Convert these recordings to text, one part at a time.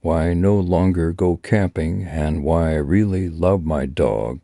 why I no longer go camping, and why I really love my dog.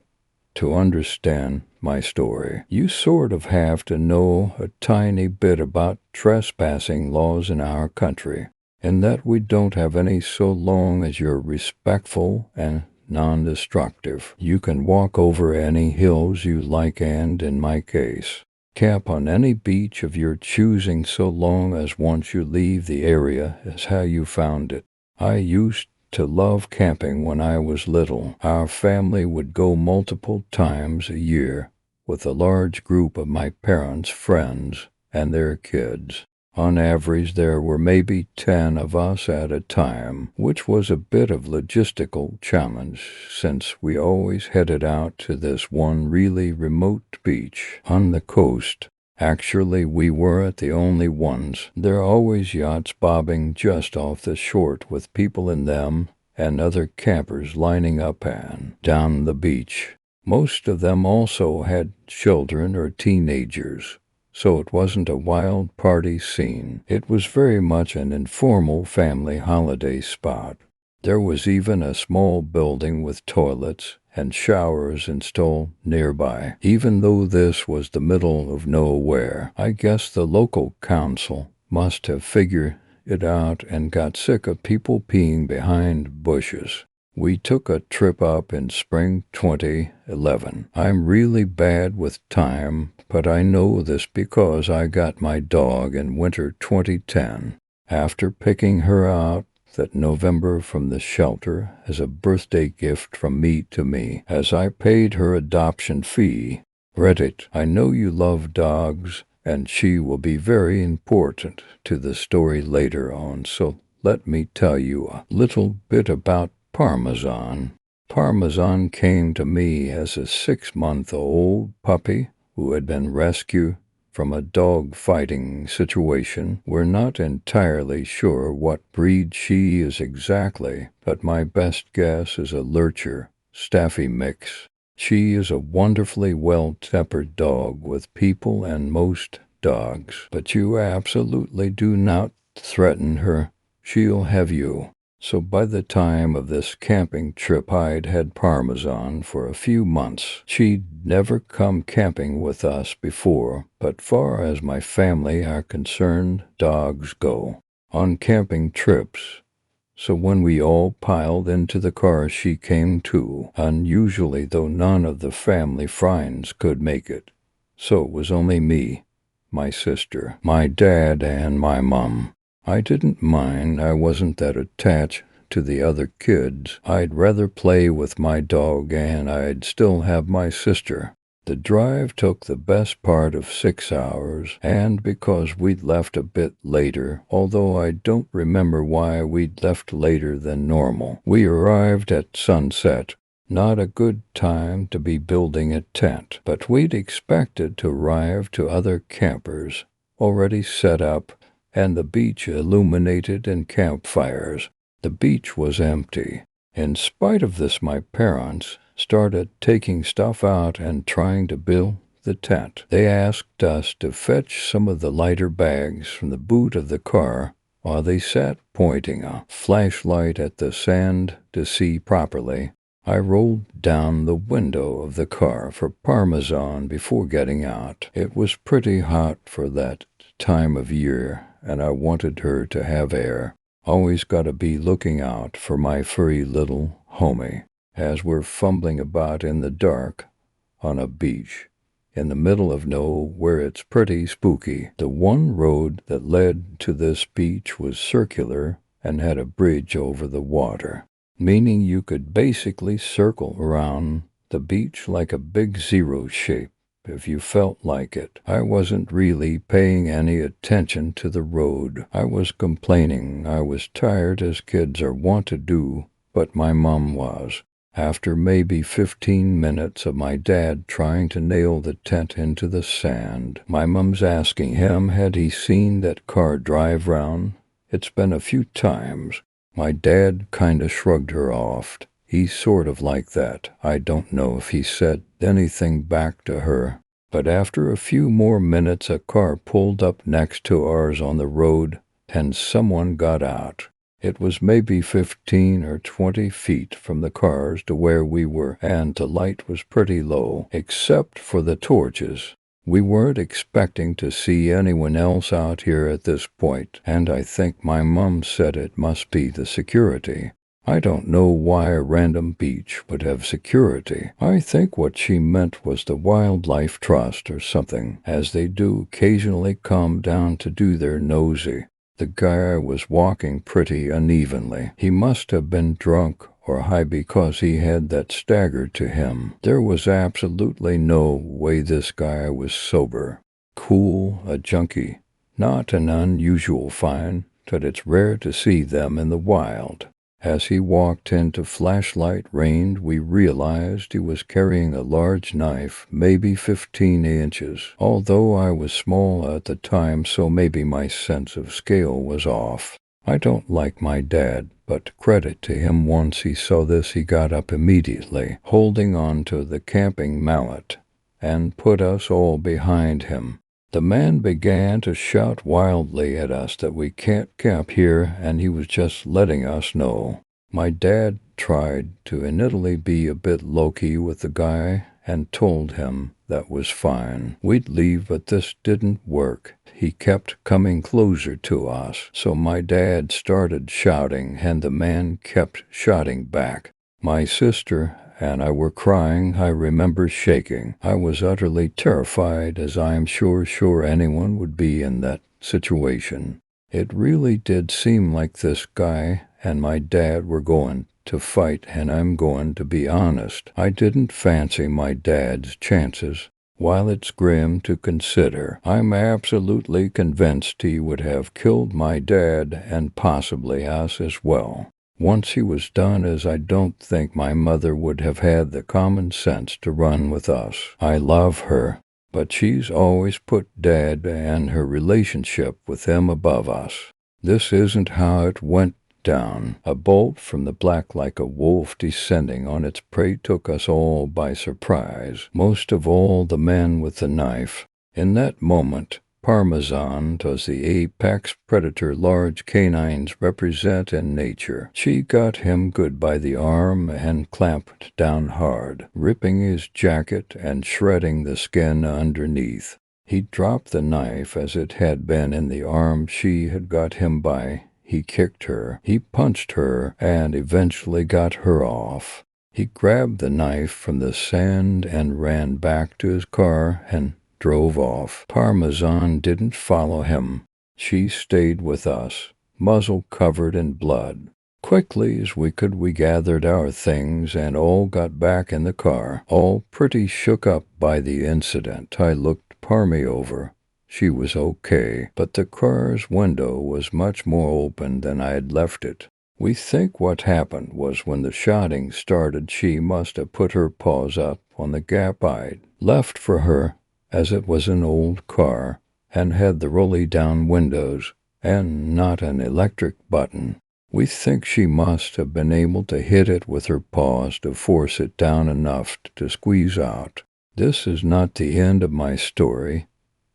To understand my story, you sort of have to know a tiny bit about trespassing laws in our country, and that we don't have any so long as you're respectful and non-destructive. You can walk over any hills you like and, in my case, camp on any beach of your choosing so long as once you leave the area is how you found it. I used to love camping when I was little. Our family would go multiple times a year with a large group of my parents' friends and their kids. On average, there were maybe 10 of us at a time, which was a bit of logistical challenge since we always headed out to this one really remote beach on the coast. Actually, we weren't the only ones. There are always yachts bobbing just off the shore with people in them and other campers lining up and down the beach. Most of them also had children or teenagers, so it wasn't a wild party scene. It was very much an informal family holiday spot. There was even a small building with toilets and showers installed nearby. Even though this was the middle of nowhere, I guess the local council must have figured it out and got sick of people peeing behind bushes. We took a trip up in spring 2011. I'm really bad with time, but I know this because I got my dog in winter 2010. After picking her out that November from the shelter as a birthday gift from me to me, as I paid her adoption fee. Reddit, I know you love dogs, and she will be very important to the story later on, so let me tell you a little bit about Parmesan. Parmesan came to me as a 6-month-old puppy who had been rescued from a dog-fighting situation. We're not entirely sure what breed she is exactly, but my best guess is a lurcher, staffy mix. She is a wonderfully well-tempered dog with people and most dogs, but you absolutely do not threaten her. She'll have you. So by the time of this camping trip, I'd had Parmesan for a few months. She'd never come camping with us before, but far as my family are concerned, dogs go on camping trips. So when we all piled into the car, she came too. Unusually, though, none of the family friends could make it. So it was only me, my sister, my dad, and my mom. I didn't mind. I wasn't that attached to the other kids. I'd rather play with my dog, and I'd still have my sister. The drive took the best part of 6 hours, and because we'd left a bit later, although I don't remember why we'd left later than normal, we arrived at sunset. Not a good time to be building a tent, but we'd expected to arrive to other campers already set up and the beach illuminated in campfires. The beach was empty. In spite of this, my parents started taking stuff out and trying to build the tent. They asked us to fetch some of the lighter bags from the boot of the car while they sat pointing a flashlight at the sand to see properly. I rolled down the window of the car for Parmesan before getting out. It was pretty hot for that time of year, and I wanted her to have air. Always gotta be looking out for my furry little homie. As we're fumbling about in the dark on a beach in the middle of nowhere, it's pretty spooky. The one road that led to this beach was circular and had a bridge over the water, meaning you could basically circle around the beach like a big zero shape if you felt like it. I wasn't really paying any attention to the road. I was complaining. I was tired, as kids are wont to do, but my mom was. After maybe 15 minutes of my dad trying to nail the tent into the sand, my mom's asking him had he seen that car drive round. It's been a few times. My dad kinda shrugged her off. He's sort of like that. I don't know if he said anything back to her. But after a few more minutes, a car pulled up next to ours on the road, and someone got out. It was maybe 15 or 20 feet from the cars to where we were, and the light was pretty low, except for the torches. We weren't expecting to see anyone else out here at this point, and I think my mom said it must be the security. I don't know why a random beach would have security. I think what she meant was the Wildlife Trust or something, as they do occasionally come down to do their nosy. The guy was walking pretty unevenly. He must have been drunk or high because he had that stagger to him. There was absolutely no way this guy was sober. Cool, a junkie. Not an unusual find, but it's rare to see them in the wild. As he walked into flashlight range, we realized he was carrying a large knife, maybe 15 inches, although I was small at the time, so maybe my sense of scale was off. I don't like my dad, but credit to him, once he saw this he got up immediately, holding on to the camping mallet, and put us all behind him. The man began to shout wildly at us that we can't camp here, and he was just letting us know. My dad tried to initially be a bit low-key with the guy and told him that was fine. We'd leave, but this didn't work. He kept coming closer to us, so my dad started shouting, and the man kept shouting back. My sister and I were crying. I remember shaking. I was utterly terrified, as I am sure anyone would be in that situation. It really did seem like this guy and my dad were going to fight, and I'm going to be honest, I didn't fancy my dad's chances. While it's grim to consider, I'm absolutely convinced he would have killed my dad and possibly us as well. Once he was done, as I don't think my mother would have had the common sense to run with us. I love her, but she's always put Dad and her relationship with him above us. This isn't how it went down. A bolt from the black, like a wolf descending on its prey, took us all by surprise, most of all the man with the knife. In that moment, Parmesan was the apex predator large canines represent in nature. She got him good by the arm and clamped down hard, ripping his jacket and shredding the skin underneath. He dropped the knife as it had been in the arm she had got him by. He kicked her, he punched her, and eventually got her off. He grabbed the knife from the sand and ran back to his car and drove off. Parmesan didn't follow him. She stayed with us, muzzle covered in blood. Quickly as we could, we gathered our things and all got back in the car, all pretty shook up by the incident. I looked Parmy over. She was okay, but the car's window was much more open than I had left it. We think what happened was when the shouting started, she must have put her paws up on the gap I'd left for her, as it was an old car and had the rolly-down windows and not an electric button. We think she must have been able to hit it with her paws to force it down enough to squeeze out. This is not the end of my story.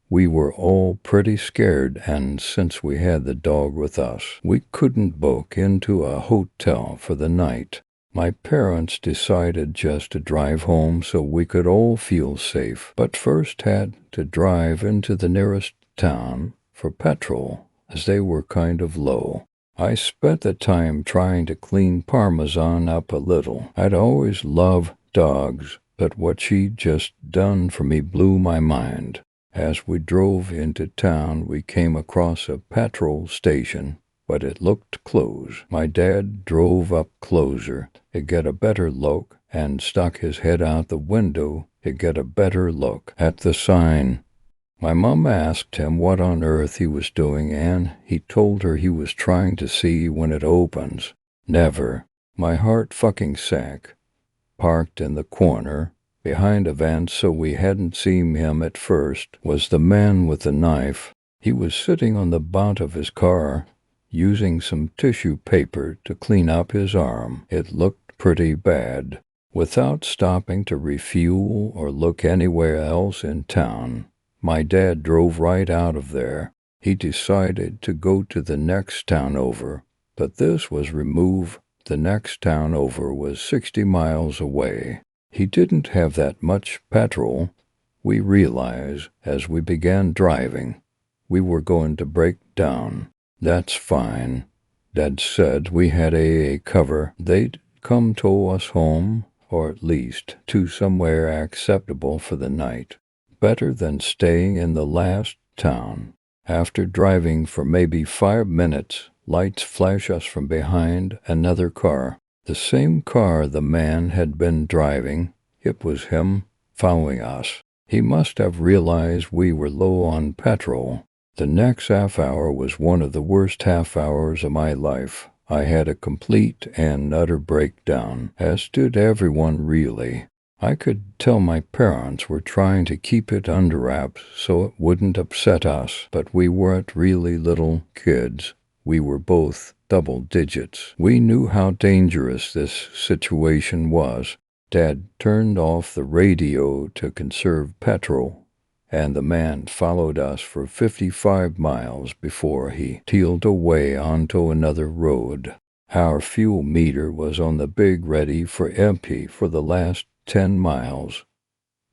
We were all pretty scared, and since we had the dog with us, we couldn't book into a hotel for the night. My parents decided just to drive home so we could all feel safe, but first had to drive into the nearest town for petrol, as they were kind of low. I spent the time trying to clean Parmesan up a little. I'd always loved dogs, but what she'd just done for me blew my mind. As we drove into town, we came across a petrol station, but it looked closed. My dad drove up closer to get a better look and stuck his head out the window to get a better look at the sign. My mom asked him what on earth he was doing, and he told her he was trying to see when it opens. Never. My heart fucking sank. Parked in the corner, behind a van so we hadn't seen him at first, was the man with the knife. He was sitting on the boot of his car, using some tissue paper to clean up his arm. It looked pretty bad. Without stopping to refuel or look anywhere else in town, my dad drove right out of there. He decided to go to the next town over, but this was remove. The next town over was 60 miles away. He didn't have that much petrol. We realized as we began driving, we were going to break down. That's fine. Dad said we had AA cover. They'd come tow us home, or at least to somewhere acceptable for the night. Better than staying in the last town. After driving for maybe 5 minutes, lights flash us from behind another car. The same car the man had been driving. It was him following us. He must have realized we were low on petrol. The next half hour was one of the worst half hours of my life. I had a complete and utter breakdown, as did everyone really. I could tell my parents were trying to keep it under wraps so it wouldn't upset us, but we weren't really little kids. We were both double digits. We knew how dangerous this situation was. Dad turned off the radio to conserve petrol, and the man followed us for 55 miles before he tealed away onto another road. Our fuel meter was on the big ready for empty for the last 10 miles.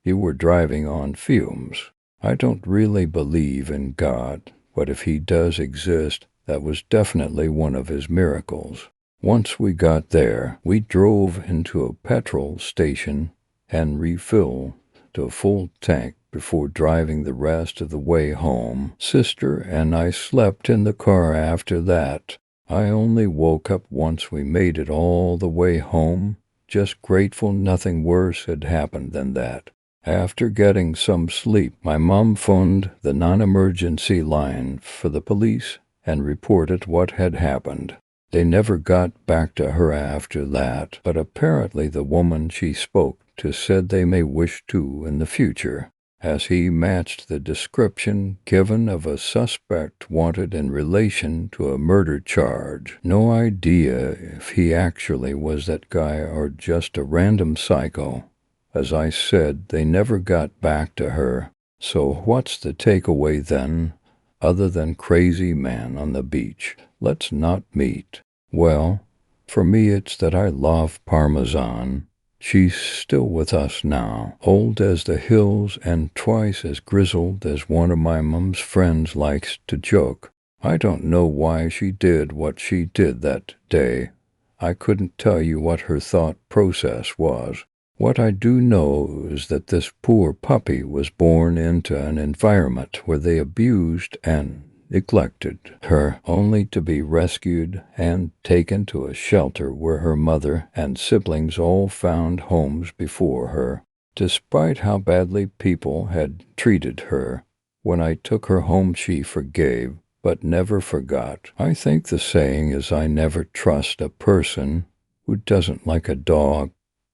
You were driving on fumes. I don't really believe in God, but if he does exist, that was definitely one of his miracles. Once we got there, we drove into a petrol station and refilled to a full tank before driving the rest of the way home. Sister and I slept in the car after that. I only woke up once we made it all the way home, just grateful nothing worse had happened than that. After getting some sleep, my mom phoned the non-emergency line for the police and reported what had happened. They never got back to her after that, but apparently the woman she spoke to said they may wish to in the future, as he matched the description given of a suspect wanted in relation to a murder charge. No idea if he actually was that guy or just a random psycho. As I said, they never got back to her. So what's the takeaway then, other than crazy man on the beach? Let's not meet. Well, for me it's that I love Parmesan. She's still with us now, old as the hills and twice as grizzled as one of my mom's friends likes to joke. I don't know why she did what she did that day. I couldn't tell you what her thought process was. What I do know is that this poor puppy was born into an environment where they abused and neglected her, only to be rescued and taken to a shelter where her mother and siblings all found homes before her. Despite how badly people had treated her, when I took her home she forgave, but never forgot. I think the saying is I never trust a person who doesn't like a dog,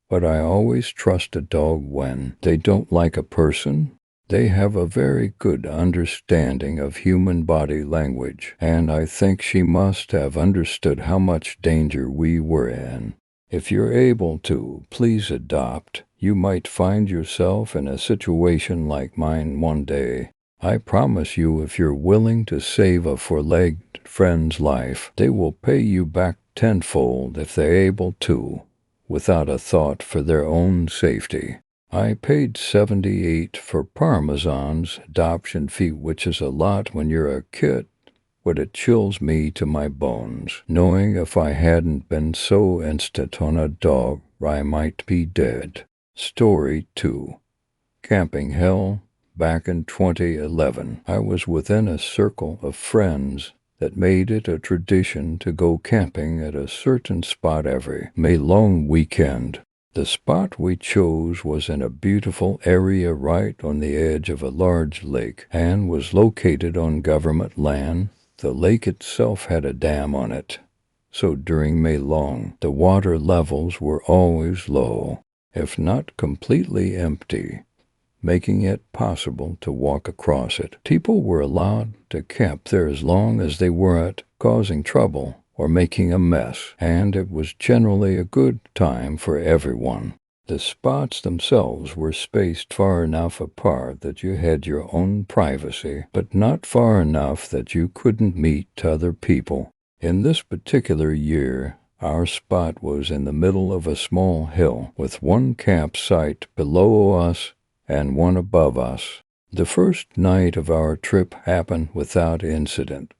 but I always trust a dog when they don't like a person. They have a very good understanding of human body language, and I think she must have understood how much danger we were in. If you're able to, please adopt. You might find yourself in a situation like mine one day. I promise you, if you're willing to save a four-legged friend's life, they will pay you back tenfold if they're able to, without a thought for their own safety. I paid $78 for Parmesan's adoption fee, which is a lot when you're a kid, but it chills me to my bones, knowing if I hadn't been so instant on a dog, I might be dead. Story 2. Camping Hell. Back in 2011, I was within a circle of friends that made it a tradition to go camping at a certain spot every May-long weekend. The spot we chose was in a beautiful area right on the edge of a large lake and was located on government land. The lake itself had a dam on it, so during May-long, the water levels were always low, if not completely empty, making it possible to walk across it. People were allowed to camp there as long as they weren't causing trouble or making a mess, and it was generally a good time for everyone. The spots themselves were spaced far enough apart that you had your own privacy, but not far enough that you couldn't meet other people. In this particular year, our spot was in the middle of a small hill with one campsite below us and one above us. The first night of our trip happened without incident.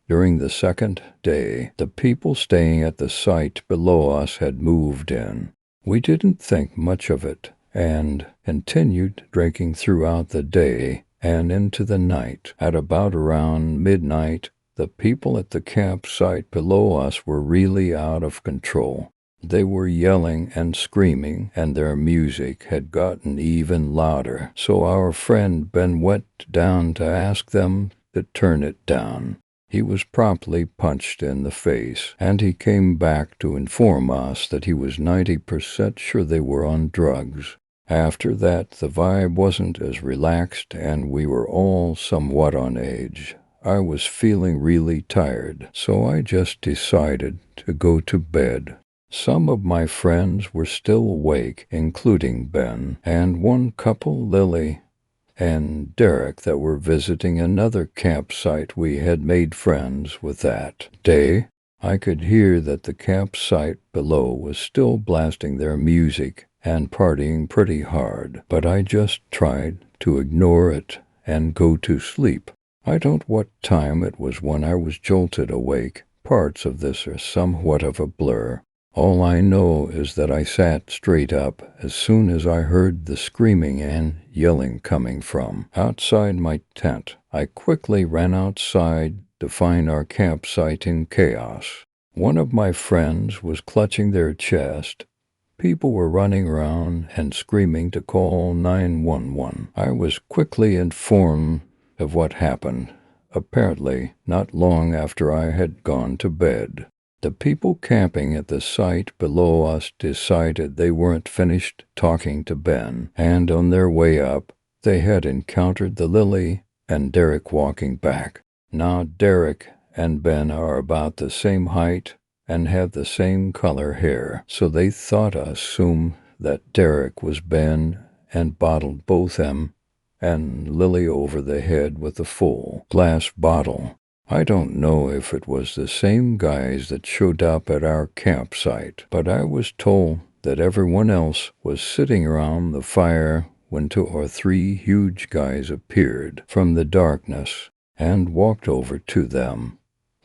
During the second day, the people staying at the site below us had moved in. We didn't think much of it and continued drinking throughout the day and into the night. At about around midnight, the people at the campsite below us were really out of control. They were yelling and screaming, and their music had gotten even louder, so our friend Ben went down to ask them to turn it down. He was promptly punched in the face, and he came back to inform us that he was 90% sure they were on drugs. After that, the vibe wasn't as relaxed, and we were all somewhat on edge. I was feeling really tired, so I just decided to go to bed. Some of my friends were still awake, including Ben, and one couple, Lily and Derek, that were visiting another campsite. We had made friends with that day. I could hear that the campsite below was still blasting their music and partying pretty hard, but I just tried to ignore it and go to sleep. I don't know what time it was when I was jolted awake. Parts of this are somewhat of a blur. All I know is that I sat straight up as soon as I heard the screaming and yelling coming from outside my tent. I quickly ran outside to find our campsite in chaos. One of my friends was clutching their chest. People were running around and screaming to call 911. I was quickly informed of what happened, apparently not long after I had gone to bed. The people camping at the site below us decided they weren't finished talking to Ben, and on their way up, they had encountered the Lily and Derek walking back. Now Derek and Ben are about the same height and have the same color hair, so they assumed that Derek was Ben and bottled both him and Lily over the head with a full glass bottle. I don't know if it was the same guys that showed up at our campsite, but I was told that everyone else was sitting around the fire when 2 or 3 huge guys appeared from the darkness and walked over to them.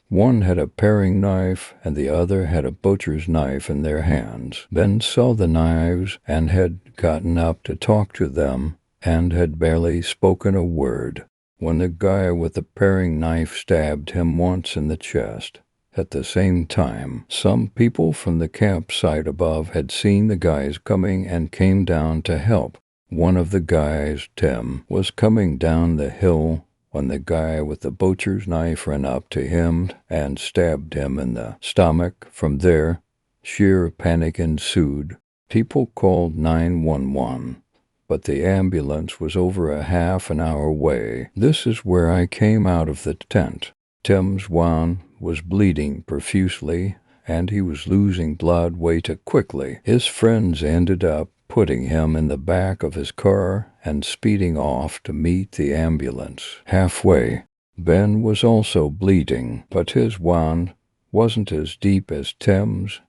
One had a paring knife and the other had a butcher's knife in their hands. Ben saw the knives and had gotten up to talk to them and had barely spoken a word when the guy with the paring knife stabbed him once in the chest. At the same time, some people from the campsite above had seen the guys coming and came down to help. One of the guys, Tim, was coming down the hill when the guy with the butcher's knife ran up to him and stabbed him in the stomach. From there, sheer panic ensued. People called 911. But the ambulance was over a half an hour away. This is where I came out of the tent. Tim's wound was bleeding profusely, and he was losing blood way too quickly. His friends ended up putting him in the back of his car and speeding off to meet the ambulance. Halfway, Ben was also bleeding, but his wound wasn't as deep as Tim's,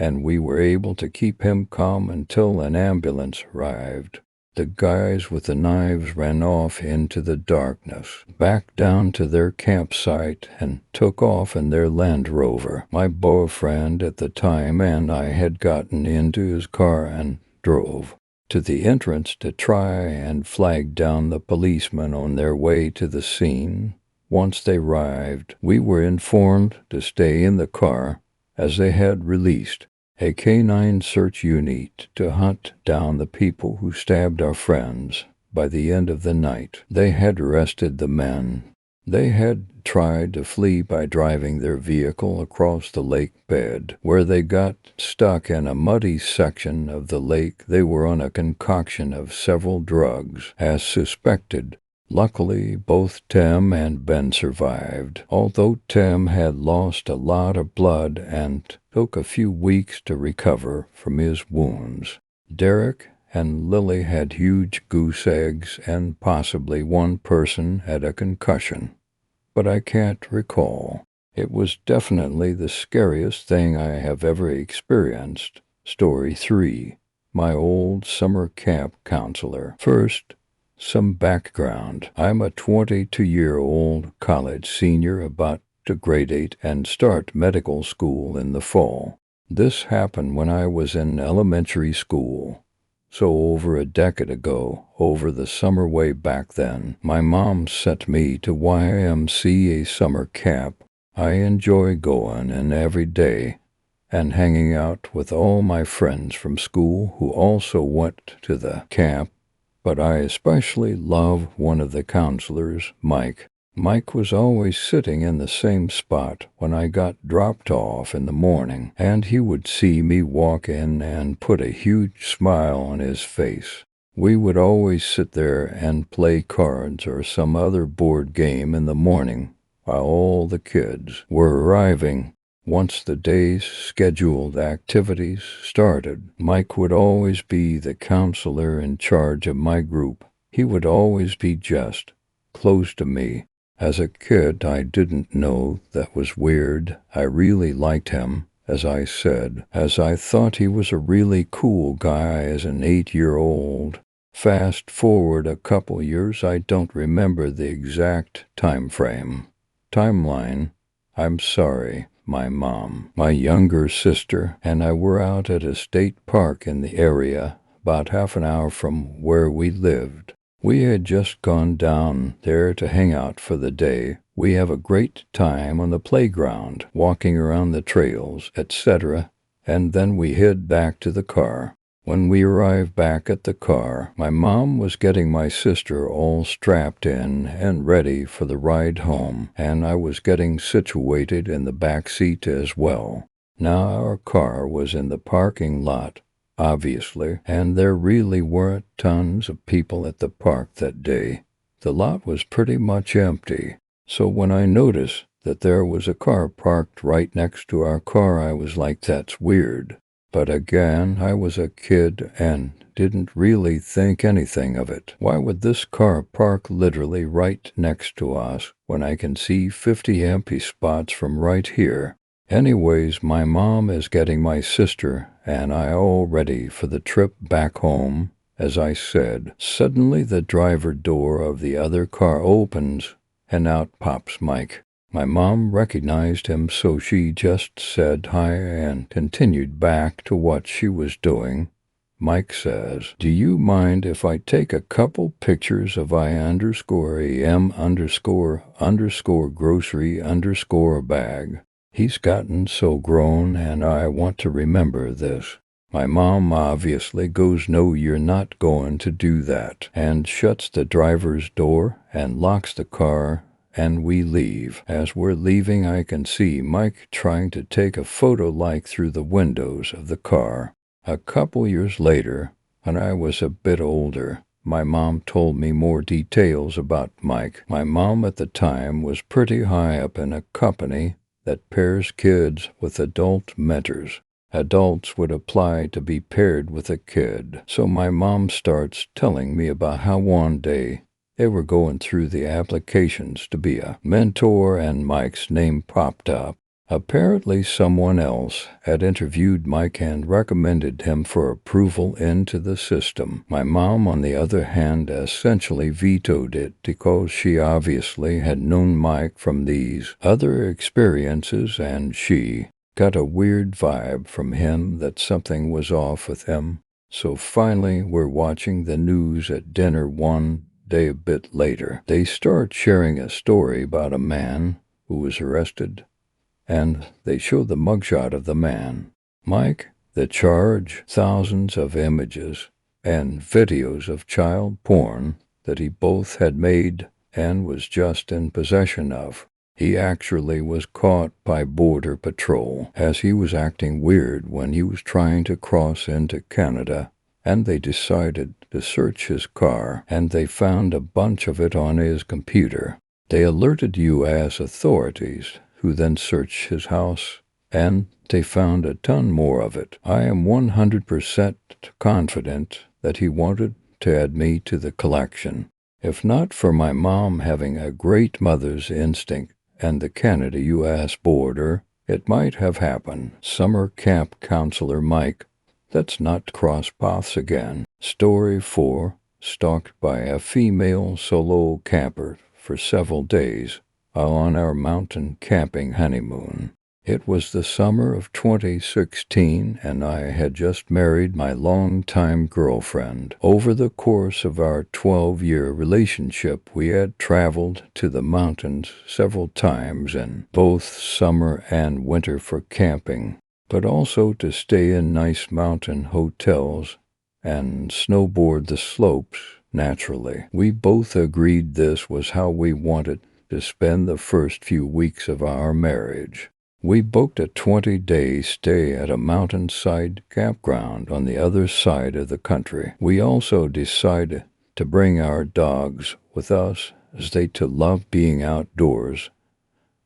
and we were able to keep him calm until an ambulance arrived. The guys with the knives ran off into the darkness, back down to their campsite, and took off in their Land Rover. My boyfriend at the time and I had gotten into his car and drove to the entrance to try and flag down the policemen on their way to the scene. Once they arrived, we were informed to stay in the car as they had released a canine search unit to hunt down the people who stabbed our friends. By the end of the night, they had arrested the men. They had tried to flee by driving their vehicle across the lake bed. Where they got stuck in a muddy section of the lake, they were on a concoction of several drugs, as suspected. Luckily, both Tim and Ben survived, although Tim had lost a lot of blood and took a few weeks to recover from his wounds. Derek and Lily had huge goose eggs, and possibly one person had a concussion, but I can't recall. It was definitely the scariest thing I have ever experienced. Story 3. My old summer camp counselor. First, some background. I'm a 22-year-old college senior about to graduate and start medical school in the fall. This happened when I was in elementary school. So over a decade ago, over the summer way back then, my mom sent me to YMCA summer camp. I enjoy going in every day and hanging out with all my friends from school who also went to the camp, but I especially love one of the counselors, Mike. Mike was always sitting in the same spot when I got dropped off in the morning, and he would see me walk in and put a huge smile on his face. We would always sit there and play cards or some other board game in the morning while all the kids were arriving. Once the day's scheduled activities started, Mike would always be the counselor in charge of my group. He would always be just close to me. As a kid, I didn't know that was weird. I really liked him, as I said, as I thought he was a really cool guy as an 8-year-old. Fast forward a couple years, I don't remember the exact timeline. I'm sorry. My mom, my younger sister, and I were out at a state park in the area, about half an hour from where we lived. We had just gone down there to hang out for the day. We have a great time on the playground, walking around the trails, etc., and then we head back to the car. When we arrived back at the car, my mom was getting my sister all strapped in and ready for the ride home, and I was getting situated in the back seat as well. Now our car was in the parking lot, obviously, and there really weren't tons of people at the park that day. The lot was pretty much empty, so when I noticed that there was a car parked right next to our car, I was like, that's weird. But again, I was a kid and didn't really think anything of it. Why would this car park literally right next to us when I can see 50 empty spots from right here? Anyways, my mom is getting my sister and I all ready for the trip back home. As I said, suddenly the driver door of the other car opens and out pops Mike. My mom recognized him, so she just said hi and continued back to what she was doing. Mike says, do you mind if I take a couple pictures of I_am_grocery_bag? He's gotten so grown and I want to remember this. My mom obviously goes, no, you're not going to do that, and shuts the driver's door and locks the car, and we leave. As we're leaving, I can see Mike trying to take a photo through the windows of the car. A couple years later, when I was a bit older, my mom told me more details about Mike. My mom at the time was pretty high up in a company that pairs kids with adult mentors. Adults would apply to be paired with a kid. So my mom starts telling me about how one day they were going through the applications to be a mentor and Mike's name popped up. Apparently someone else had interviewed Mike and recommended him for approval into the system. My mom, on the other hand, essentially vetoed it because she obviously had known Mike from these other experiences and she got a weird vibe from him that something was off with him. So finally we're watching the news at dinner one day a bit later. They start sharing a story about a man who was arrested, and they show the mugshot of the man. Mike, the charge, thousands of images and videos of child porn that he both had made and was just in possession of. He actually was caught by Border Patrol as he was acting weird when he was trying to cross into Canada, and they decided to search his car, and they found a bunch of it on his computer. They alerted U.S. authorities, who then searched his house, and they found a ton more of it. I am 100% confident that he wanted to add me to the collection. If not for my mom having a great mother's instinct and the Canada-U.S. border, it might have happened. Summer camp counselor Mike. Let's not cross paths again. Story 4. Stalked by a female solo camper for several days on our mountain camping honeymoon. It was the summer of 2016, and I had just married my longtime girlfriend. Over the course of our 12-year relationship, we had traveled to the mountains several times in both summer and winter for camping, but also to stay in nice mountain hotels and snowboard the slopes. Naturally, we both agreed this was how we wanted to spend the first few weeks of our marriage. We booked a 20-day stay at a mountainside campground on the other side of the country. We also decided to bring our dogs with us, as they too love being outdoors,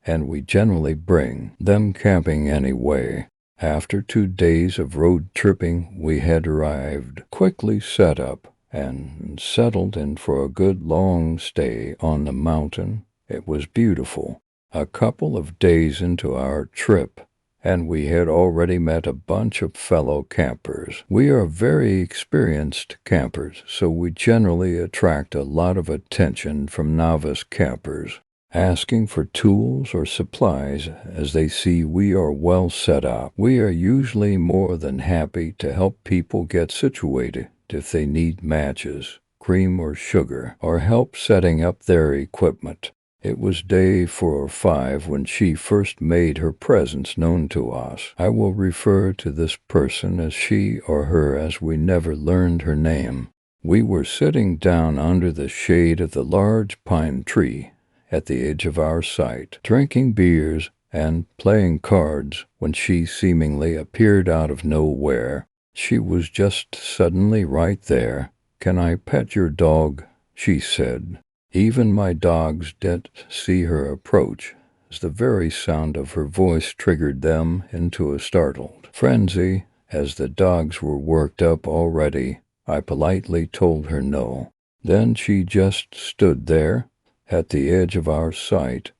and we generally bring them camping anyway. After 2 days of road tripping, we had arrived, quickly set up, and settled in for a good long stay on the mountain. It was beautiful. A couple of days into our trip, and we had already met a bunch of fellow campers. We are very experienced campers, so we generally attract a lot of attention from novice campers, asking for tools or supplies as they see we are well set up. We are usually more than happy to help people get situated if they need matches, cream or sugar, or help setting up their equipment. It was day 4 or 5 when she first made her presence known to us. I will refer to this person as she or her, as we never learned her name. We were sitting down under the shade of the large pine tree at the edge of our site, drinking beers and playing cards, when she seemingly appeared out of nowhere. She was just suddenly right there. "Can I pet your dog?" she said. Even my dogs didn't see her approach, as the very sound of her voice triggered them into a startled frenzy. As the dogs were worked up already, I politely told her no. Then she just stood there, at the edge of our site,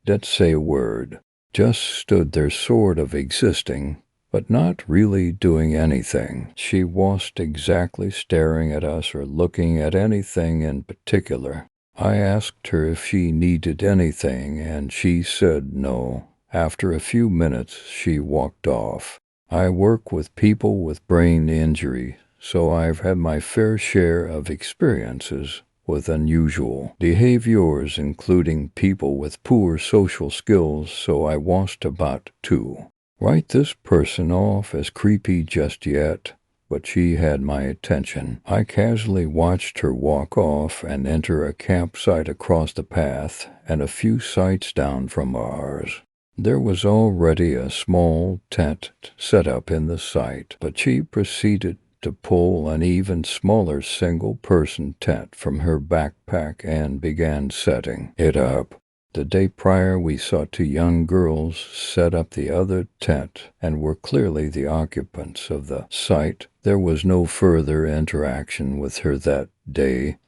didn't say a word, just stood there sort of existing, but not really doing anything. She wasn't exactly staring at us or looking at anything in particular. I asked her if she needed anything, and she said no. After a few minutes, she walked off. I work with people with brain injury, so I've had my fair share of experiences with unusual behaviors, including people with poor social skills, so I wasn't about to write this person off as creepy just yet. But she had my attention. I casually watched her walk off and enter a campsite across the path and a few sites down from ours. There was already a small tent set up in the site, but she proceeded to pull an even smaller single-person tent from her backpack and began setting it up. The day prior, we saw 2 young girls set up the other tent and were clearly the occupants of the site. There was no further interaction with her that day,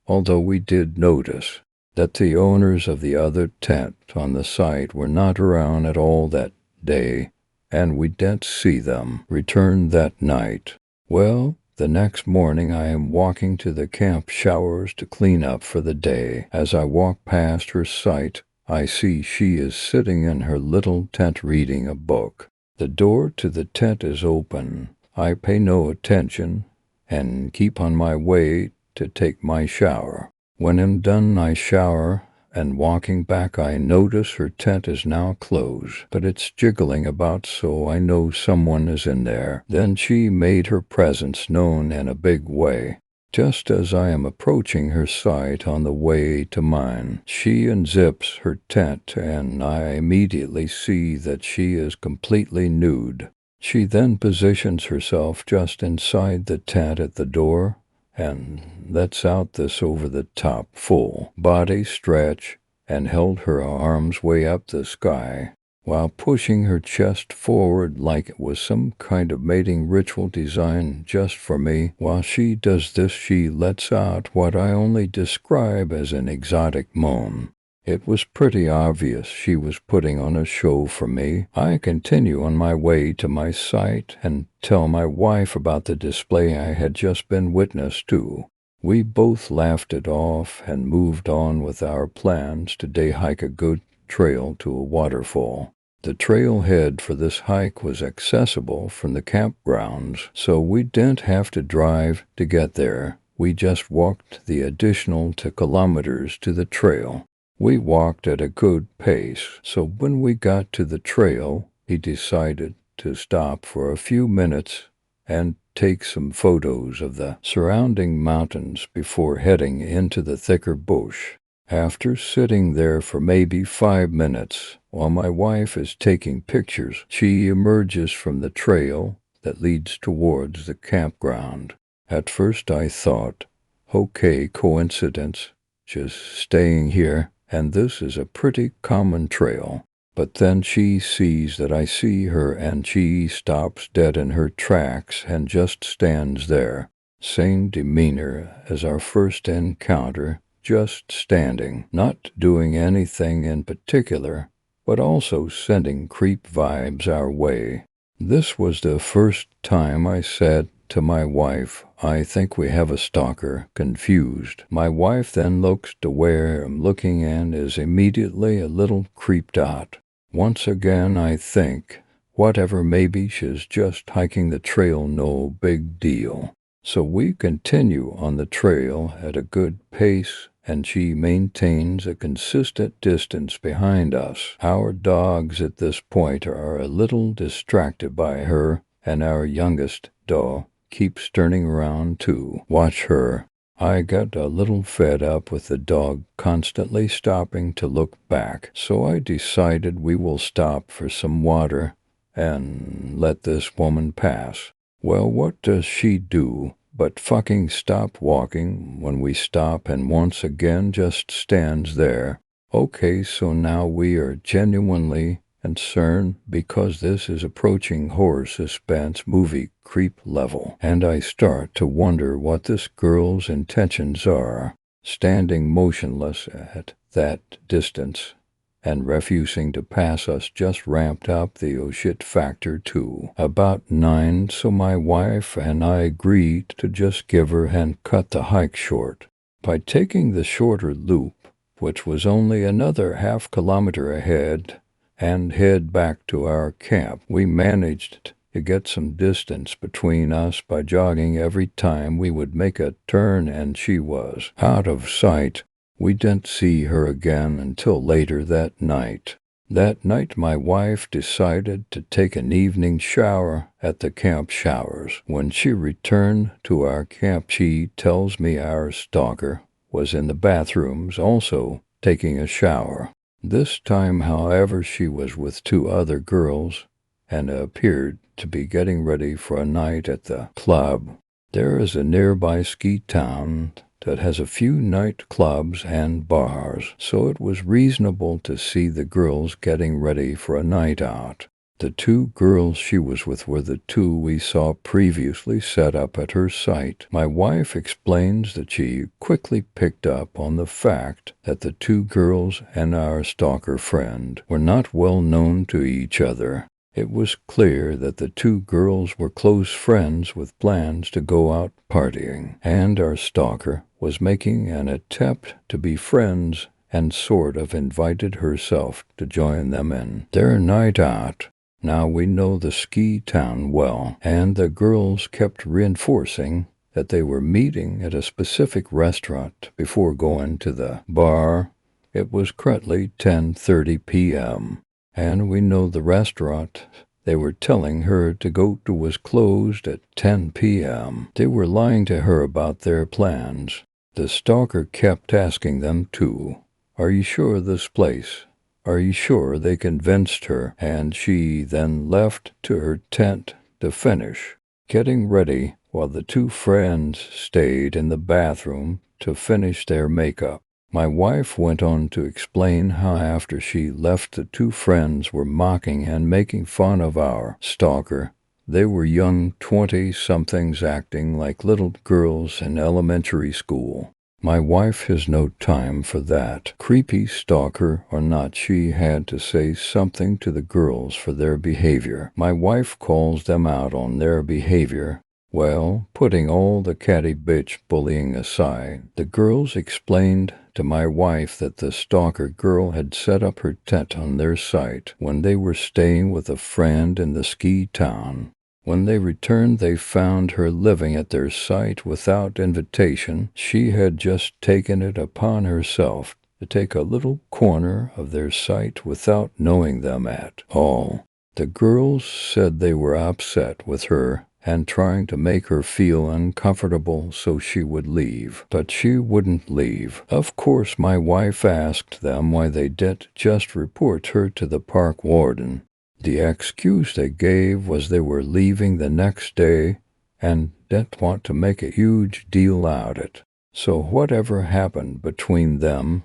although we did notice that the owners of the other tent on the site were not around at all that day, and we didn't see them return that night. Well, the next morning I am walking to the camp showers to clean up for the day. As I walk past her site, I see she is sitting in her little tent reading a book. The door to the tent is open. I pay no attention and keep on my way to take my shower. When I'm done, I shower, and walking back I notice her tent is now closed, but it's jiggling about, so I know someone is in there. Then she made her presence known in a big way. Just as I am approaching her site on the way to mine, she unzips her tent, and I immediately see that she is completely nude. She then positions herself just inside the tent at the door and lets out this over-the-top full body stretch and held her arms way up the sky while pushing her chest forward like it was some kind of mating ritual designed just for me. While she does this, she lets out what I only describe as an exotic moan. It was pretty obvious she was putting on a show for me. I continue on my way to my site and tell my wife about the display I had just been witness to. We both laughed it off and moved on with our plans to day hike a good trail to a waterfall. The trailhead for this hike was accessible from the campgrounds, so we didn't have to drive to get there. We just walked the additional 2 kilometers to the trail. We walked at a good pace, so when we got to the trail, he decided to stop for a few minutes and take some photos of the surrounding mountains before heading into the thicker bush. After sitting there for maybe 5 minutes, while my wife is taking pictures, she emerges from the trail that leads towards the campground. At first I thought, okay, coincidence, just staying here, and this is a pretty common trail. But then she sees that I see her and she stops dead in her tracks and just stands there. Same demeanor as our first encounter, just standing, not doing anything in particular, but also sending creep vibes our way. This was the first time I said to my wife, I think we have a stalker, confused. My wife then looks to where I'm looking and is immediately a little creeped out. Once again I think, whatever, maybe she's just hiking the trail, no big deal. So we continue on the trail at a good pace, and she maintains a consistent distance behind us. Our dogs at this point are a little distracted by her, and our youngest dog keeps turning around to watch her. I got a little fed up with the dog constantly stopping to look back, so I decided we will stop for some water and let this woman pass. Well, what does she do but fucking stop walking when we stop and once again just stands there. Okay, so now we are genuinely concerned because this is approaching horror suspense movie creep level, and I start to wonder what this girl's intentions are. Standing motionless at that distance and refusing to pass us just ramped up the oh shit factor to about 9, so my wife and I agreed to just give her and cut the hike short. By taking the shorter loop, which was only another half kilometer ahead, and head back to our camp, we managed to get some distance between us by jogging every time we would make a turn, and she was out of sight. We didn't see her again until later that night. That night my wife decided to take an evening shower at the camp showers. When she returned to our camp, she tells me our stalker was in the bathrooms also taking a shower. This time, however, she was with 2 other girls and appeared to be getting ready for a night at the club. There is a nearby ski town that has a few nightclubs and bars, so it was reasonable to see the girls getting ready for a night out. The 2 girls she was with were the 2 we saw previously set up at her site. My wife explains that she quickly picked up on the fact that the 2 girls and our stalker friend were not well known to each other. It was clear that the 2 girls were close friends with plans to go out partying, and our stalker was making an attempt to be friends and sort of invited herself to join them in their night out. Now we know the ski town well, and the girls kept reinforcing that they were meeting at a specific restaurant before going to the bar. It was currently 10:30 p.m., and we know the restaurant they were telling her to go to was closed at 10 p.m. They were lying to her about their plans. The stalker kept asking them too, "Are you sure of this place? Are you sure?" They convinced her, and she then left to her tent to finish getting ready while the 2 friends stayed in the bathroom to finish their makeup. My wife went on to explain how after she left, the 2 friends were mocking and making fun of our stalker. They were young 20-somethings acting like little girls in elementary school. My wife has no time for that. Creepy stalker or not, she had to say something to the girls for their behavior. My wife calls them out on their behavior. Well, putting all the catty bitch bullying aside, the girls explained to my wife that the stalker girl had set up her tent on their site when they were staying with a friend in the ski town. When they returned, they found her living at their site without invitation. She had just taken it upon herself to take a little corner of their site without knowing them at all. The girls said they were upset with her and trying to make her feel uncomfortable so she would leave. But she wouldn't leave. Of course, my wife asked them why they didn't just report her to the park warden. The excuse they gave was they were leaving the next day and didn't want to make a huge deal out of it. So whatever happened between them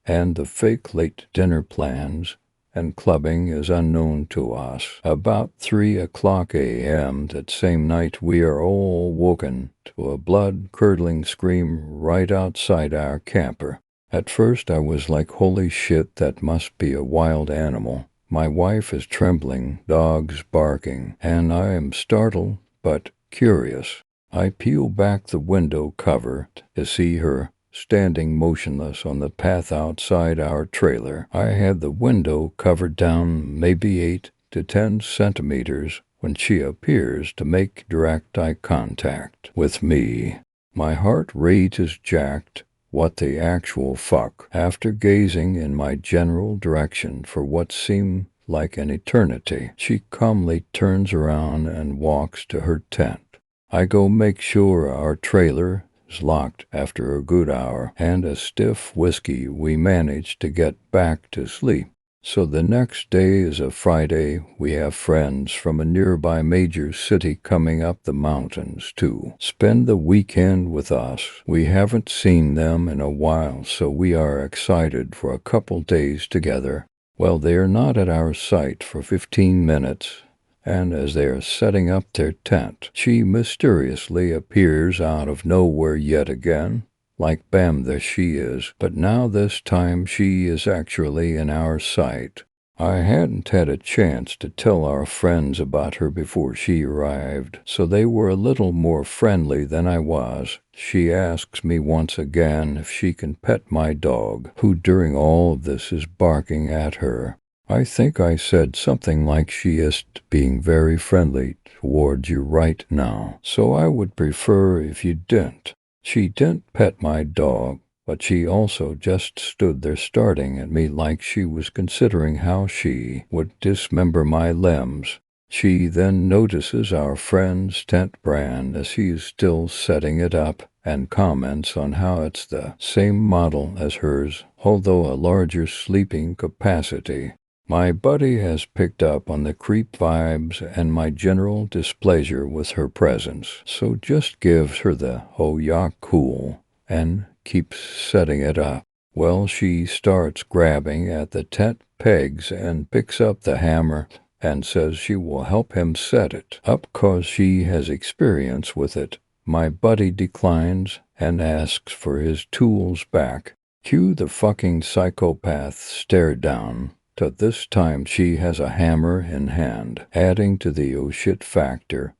and the fake late dinner plans and clubbing is unknown to us. About 3:00 a.m. that same night, we are all woken to a blood-curdling scream right outside our camper. At first I was like, holy shit, that must be a wild animal. My wife is trembling, dogs barking, and I am startled but curious. I peel back the window cover to see her standing motionless on the path outside our trailer. I had the window covered down maybe 8 to 10 centimeters when she appears to make direct eye contact with me. My heart rate is jacked. What the actual fuck? After gazing in my general direction for what seemed like an eternity, she calmly turns around and walks to her tent. I go make sure our trailer is locked. After a good hour and a stiff whiskey, we manage to get back to sleep. So the next day is a Friday. We have friends from a nearby major city coming up the mountains to spend the weekend with us. We haven't seen them in a while, so we are excited for a couple days together. Well, they are not at our site for 15 minutes, and as they are setting up their tent, she mysteriously appears out of nowhere yet again. Like bam, there she is, but now this time she is actually in our sight. I hadn't had a chance to tell our friends about her before she arrived, so they were a little more friendly than I was. She asks me once again if she can pet my dog, who during all of this is barking at her. I think I said something like she is being very friendly towards you right now, so I would prefer if you didn't. She didn't pet my dog, but she also just stood there staring at me like she was considering how she would dismember my limbs. She then notices our friend's tent brand as he is still setting it up and comments on how it's the same model as hers, although a larger sleeping capacity. My buddy has picked up on the creep vibes and my general displeasure with her presence, so just gives her the "oh yeah, cool" and keeps setting it up. Well, she starts grabbing at the tent pegs and picks up the hammer and says she will help him set it up 'cause she has experience with it. My buddy declines and asks for his tools back. Cue the fucking psychopath stare down. To this time she has a hammer in hand, adding to the oh shit factor.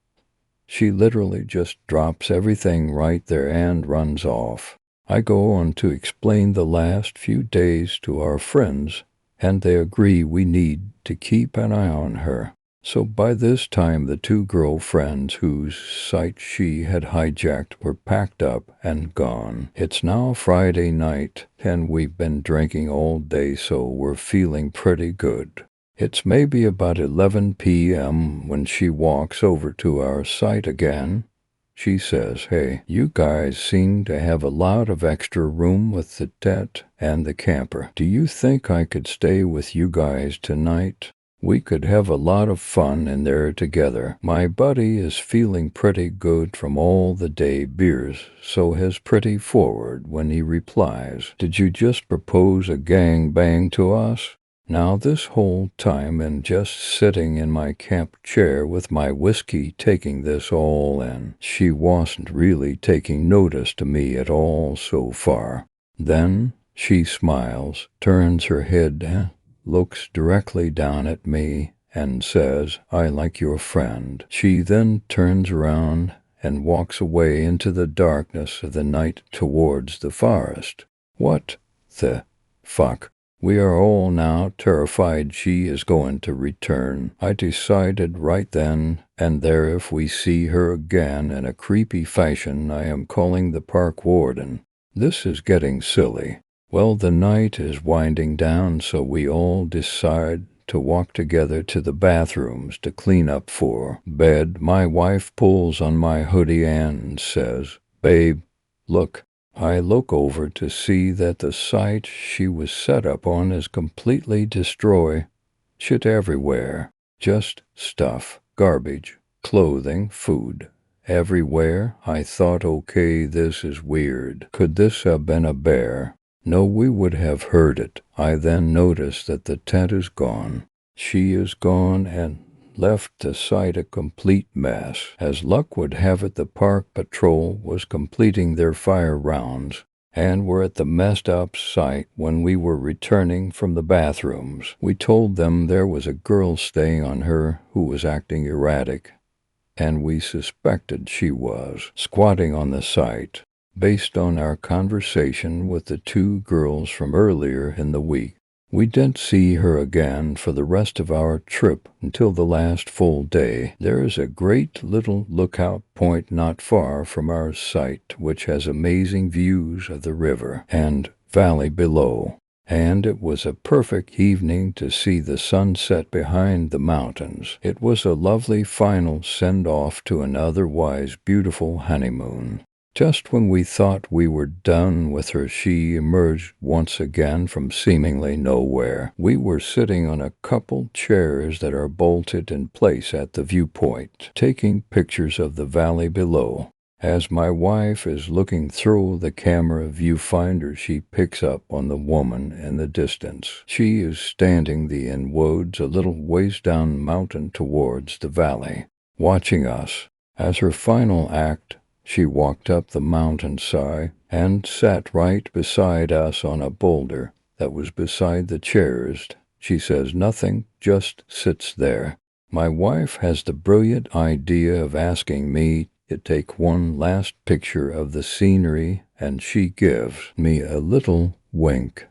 She literally just drops everything right there and runs off. I go on to explain the last few days to our friends, and they agree we need to keep an eye on her. So by this time the two girlfriends whose site she had hijacked were packed up and gone. It's now Friday night, and we've been drinking all day, so we're feeling pretty good. It's maybe about 11 p.m. when she walks over to our site again. She says, "Hey, you guys seem to have a lot of extra room with the tent and the camper. Do you think I could stay with you guys tonight? We could have a lot of fun in there together." My buddy is feeling pretty good from all the day beers, so is pretty forward when he replies, "Did you just propose a gang bang to us?" Now this whole time and just sitting in my camp chair with my whiskey taking this all in, she wasn't really taking notice to me at all so far. Then she smiles, turns her head, looks directly down at me, and says, "I like your friend." She then turns around and walks away into the darkness of the night towards the forest. What the fuck? We are all now terrified she is going to return. I decided right then and there if we see her again in a creepy fashion, I am calling the park warden. This is getting silly. Well, the night is winding down, so we all decide to walk together to the bathrooms to clean up for bed. My wife pulls on my hoodie and says, "Babe, look." I look over to see that the site she was set up on is completely destroyed. Shit everywhere. Just stuff, garbage, clothing, food. Everywhere. I thought, okay, this is weird. Could this have been a bear? No, we would have heard it. I then noticed that the tent is gone. She is gone and left the site a complete mess. As luck would have it, the park patrol was completing their fire rounds and were at the messed up site when we were returning from the bathrooms. We told them there was a girl staying on her who was acting erratic, and we suspected she was squatting on the site. Based on our conversation with the two girls from earlier in the week, we didn't see her again for the rest of our trip until the last full day. There is a great little lookout point not far from our site which has amazing views of the river and valley below, and it was a perfect evening to see the sunset behind the mountains. It was a lovely final send-off to an otherwise beautiful honeymoon. Just when we thought we were done with her, she emerged once again from seemingly nowhere. We were sitting on a couple chairs that are bolted in place at the viewpoint, taking pictures of the valley below. As my wife is looking through the camera viewfinder, she picks up on the woman in the distance. She is standing in woods a little ways down mountain towards the valley, watching us. As her final act, she walked up the mountainside and sat right beside us on a boulder that was beside the chairs. She says nothing, just sits there. My wife has the brilliant idea of asking me to take one last picture of the scenery, and she gives me a little wink.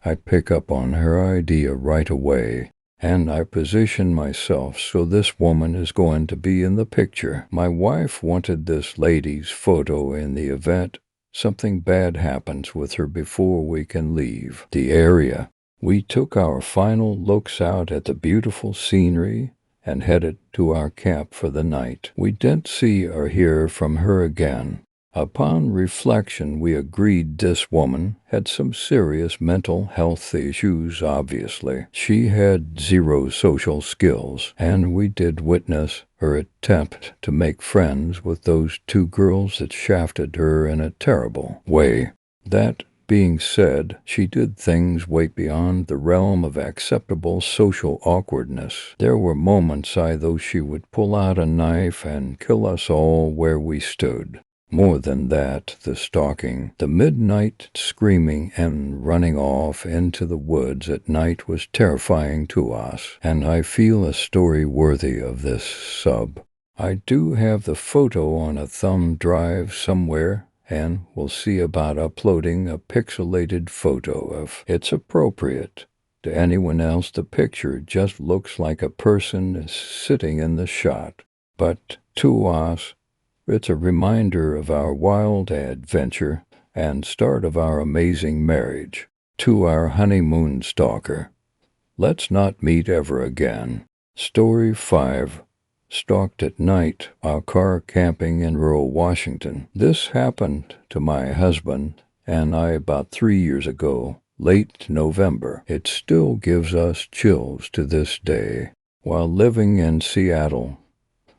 I pick up on her idea right away, and I position myself so this woman is going to be in the picture. My wife wanted this lady's photo in the event something bad happens with her before we can leave the area. We took our final looks out at the beautiful scenery and headed to our camp for the night. We didn't see or hear from her again. Upon reflection, we agreed this woman had some serious mental health issues, obviously. She had zero social skills, and we did witness her attempt to make friends with those two girls that shafted her in a terrible way. That being said, she did things way beyond the realm of acceptable social awkwardness. There were moments I thought she would pull out a knife and kill us all where we stood. More than that, the stalking, the midnight screaming and running off into the woods at night was terrifying to us, and I feel a story worthy of this sub. I do have the photo on a thumb drive somewhere, and we'll see about uploading a pixelated photo if it's appropriate. To anyone else, the picture just looks like a person is sitting in the shot, but to us, it's a reminder of our wild adventure and start of our amazing marriage. To our honeymoon stalker, let's not meet ever again. Story 5. Stalked at night while car camping in rural Washington. This happened to my husband and I about 3 years ago, late November. It still gives us chills to this day. While living in Seattle,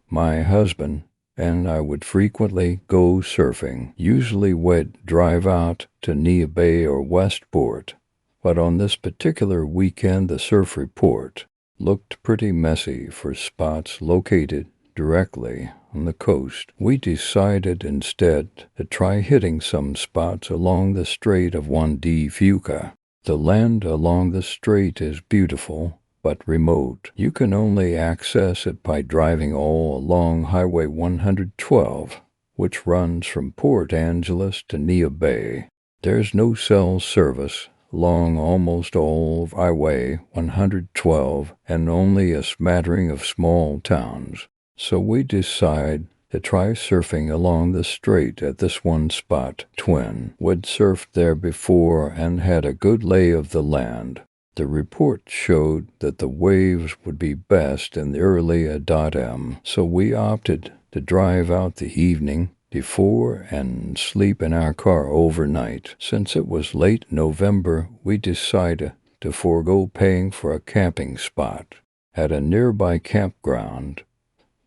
my husband and I would frequently go surfing. Usually we'd drive out to Nia Bay or Westport, But on this particular weekend, the surf report looked pretty messy for spots located directly on the coast. We decided instead to try hitting some spots along the Strait of Juan de Fuca. The land along the strait is beautiful but remote. You can only access it by driving all along Highway 112, which runs from Port Angeles to Neah Bay. There's no cell service along almost all of Highway 112 and only a smattering of small towns. So we decide to try surfing along the strait at this one spot. Twin would surfed there before and had a good lay of the land. The report showed that the waves would be best in the early a.m., so we opted to drive out the evening before and sleep in our car overnight. Since it was late November, we decided to forego paying for a camping spot at a nearby campground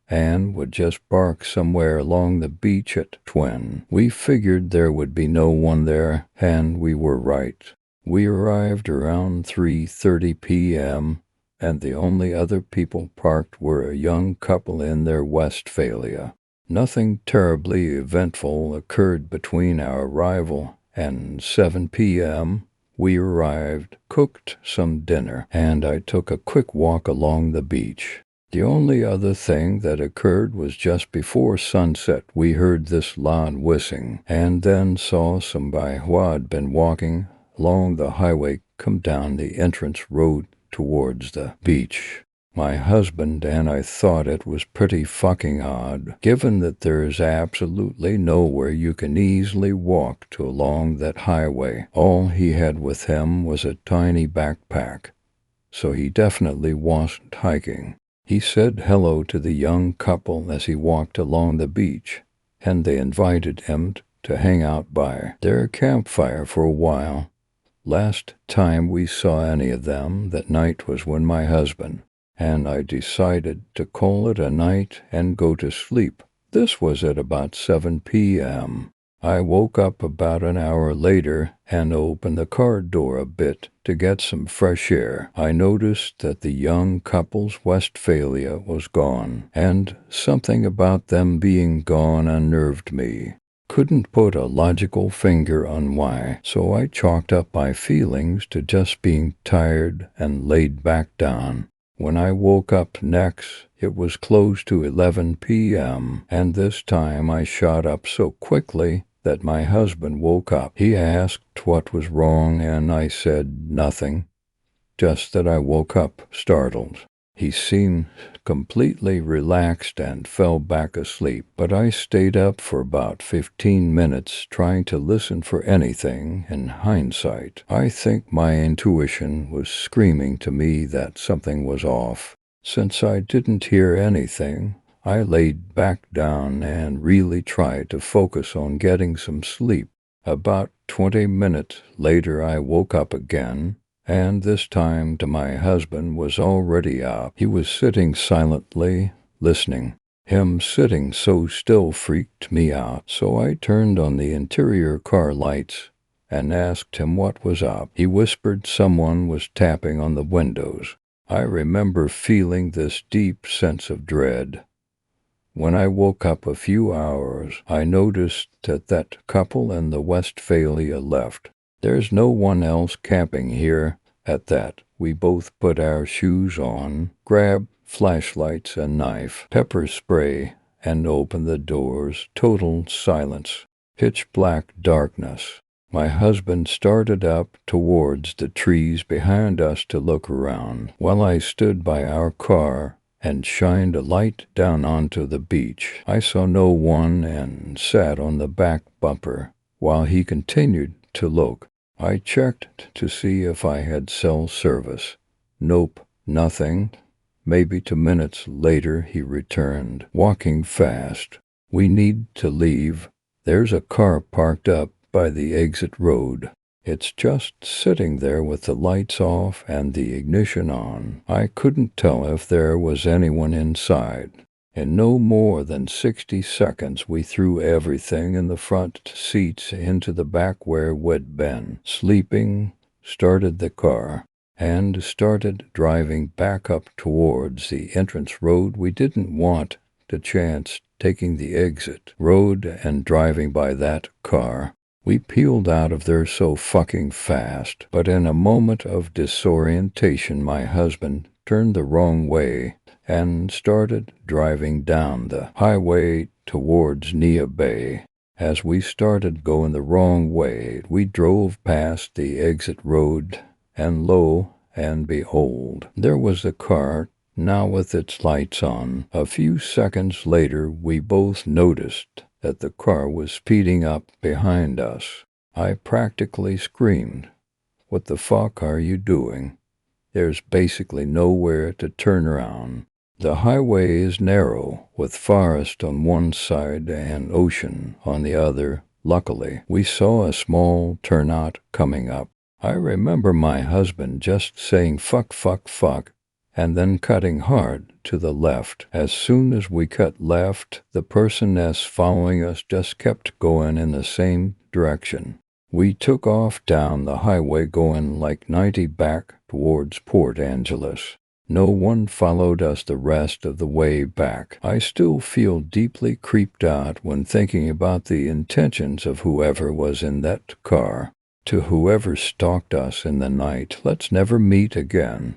and would just park somewhere along the beach at Twin. We figured there would be no one there, and we were right. We arrived around 3:30 p.m., and the only other people parked were a young couple in their Westphalia. Nothing terribly eventful occurred between our arrival and 7 p.m. We arrived, cooked some dinner, and I took a quick walk along the beach. The only other thing that occurred was just before sunset we heard this loud whistling, and then saw somebody who had been walking along the highway come down the entrance road towards the beach. My husband and I thought it was pretty fucking odd, given that there is absolutely nowhere you can easily walk to along that highway. All he had with him was a tiny backpack, so he definitely wasn't hiking. He said hello to the young couple as he walked along the beach, and they invited him to hang out by their campfire for a while. Last time we saw any of them that night was when my husband and I decided to call it a night and go to sleep. This was at about 7 p.m. I woke up about an hour later and opened the car door a bit to get some fresh air. I noticed that the young couple's Westphalia was gone, and something about them being gone unnerved me. Couldn't put a logical finger on why, so I chalked up my feelings to just being tired and laid back down. When I woke up next, it was close to 11 p.m., and this time I shot up so quickly that my husband woke up. He asked what was wrong, and I said nothing, just that I woke up startled. He seemed completely relaxed and fell back asleep, but I stayed up for about 15 minutes trying to listen for anything. In hindsight, I think my intuition was screaming to me that something was off. Since I didn't hear anything, I laid back down and really tried to focus on getting some sleep. About 20 minutes later, I woke up again, and this time my husband was already up. He was sitting silently, listening. Him sitting so still freaked me out, so I turned on the interior car lights and asked him what was up. He whispered someone was tapping on the windows. I remember feeling this deep sense of dread. When I woke up a few hours, I noticed that couple and the Westphalia left. There's no one else camping here. At that, we both put our shoes on, grabbed flashlights and knife, pepper spray, and opened the doors. Total silence, pitch black darkness. My husband started up towards the trees behind us to look around, while I stood by our car and shined a light down onto the beach. I saw no one and sat on the back bumper while he continued to look. I checked to see if I had cell service. Nope, nothing. Maybe 2 minutes later he returned, walking fast. We need to leave. There's a car parked up by the exit road. It's just sitting there with the lights off and the ignition on. I couldn't tell if there was anyone inside. In no more than 60 seconds, we threw everything in the front seats into the back where we'd been sleeping, started the car, and started driving back up towards the entrance road. We didn't want to chance taking the exit road and driving by that car. We peeled out of there so fucking fast, but in a moment of disorientation, my husband turned the wrong way and started driving down the highway towards Nia Bay. As we started going the wrong way, we drove past the exit road, and lo and behold, there was the car, now with its lights on. A few seconds later, we both noticed that the car was speeding up behind us. I practically screamed, "What the fuck are you doing? There's basically nowhere to turn around. The highway is narrow, with forest on one side and ocean on the other." Luckily, we saw a small turnout coming up. I remember my husband just saying "fuck, fuck, fuck," and then cutting hard to the left. As soon as we cut left, the person that's following us just kept going in the same direction. We took off down the highway going like 90 back towards Port Angeles. No one followed us the rest of the way back. I still feel deeply creeped out when thinking about the intentions of whoever was in that car. To whoever stalked us in the night, let's never meet again.